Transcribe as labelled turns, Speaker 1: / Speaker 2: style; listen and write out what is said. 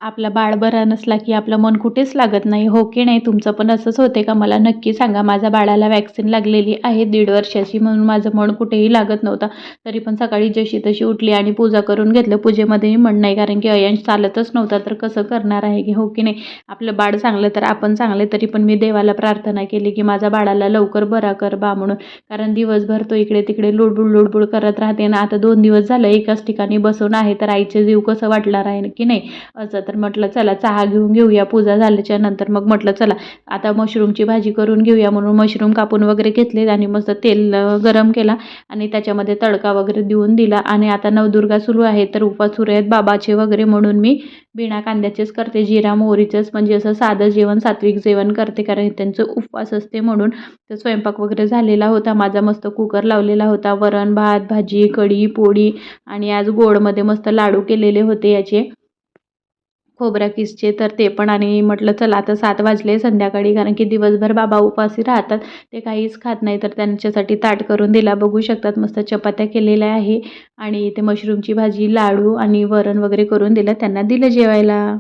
Speaker 1: आपला बाळ बरा नसला की आपलं मन कुठेच लागत नाही, हो की नाही? तुमचं पण असंच होते का? मला नक्की सांगा. माझ्या बाळाला वॅक्सिन लागलेली आहे 1.5 वर्षाची, म्हणून माझं मन कुठेही लागत नव्हतं. तरी पण सकाळी जशी तशी उठली आणि पूजा करून घेतलं. पूजेमध्ये मी मन नाही, कारण की अयंश चालतच नव्हता, तर कसं करणार आहे की, हो की नाही? आपलं बाळ चांगलं तर आपण चांगले. तरी पण मी देवाला प्रार्थना केली की माझ्या बाळाला लवकर बरा कर बा म्हणून, कारण दिवसभर तो इकडे तिकडे लुडबुड लुडबुड करत राहते ना. आता 2 दिवस झालं एकाच ठिकाणी बसून आहे, तर आईचे जीव कसं वाटणार आहे की नाही असं. तर म्हटलं चला चहा घेऊन घेऊया पूजा झाल्याच्या नंतर. मग म्हटलं चला आता मशरूमची भाजी करून घेऊया, म्हणून मशरूम कापून वगैरे घेतले आणि मस्त तेल गरम केला आणि त्याच्यामध्ये तडका वगैरे देऊन दिला. आणि आता नवदुर्गा सुरू आहे, तर उपवास सुरू आहेत बाबाचे वगैरे, म्हणून मी बिना कांद्याचेच करते, जिरा मोहरीचंच, म्हणजे असं साधं जेवण सात्विक जेवण करते, कारण त्यांचं उपवास असते म्हणून. तर स्वयंपाक वगैरे झालेला होता माझा, मस्त कुकर लावलेला होता. वरण भात भाजी कढी पोळी आणि आज गोडमध्ये मस्त लाडू केलेले होते याचे खोबऱ्या किसचे, तर ते पण. आणि म्हटलं चला आता 7 वाजले संध्याकाळी, कारण की दिवसभर बाबा उपाशी राहतात, ते काहीच खात नाही, तर त्यांच्यासाठी ताट करून दिला. बघू शकतात मस्त चपात्या केलेल्या आहे आणि ते मशरूमची भाजी लाडू आणि वरण वगैरे करून दिलं, त्यांना दिलं जेवायला.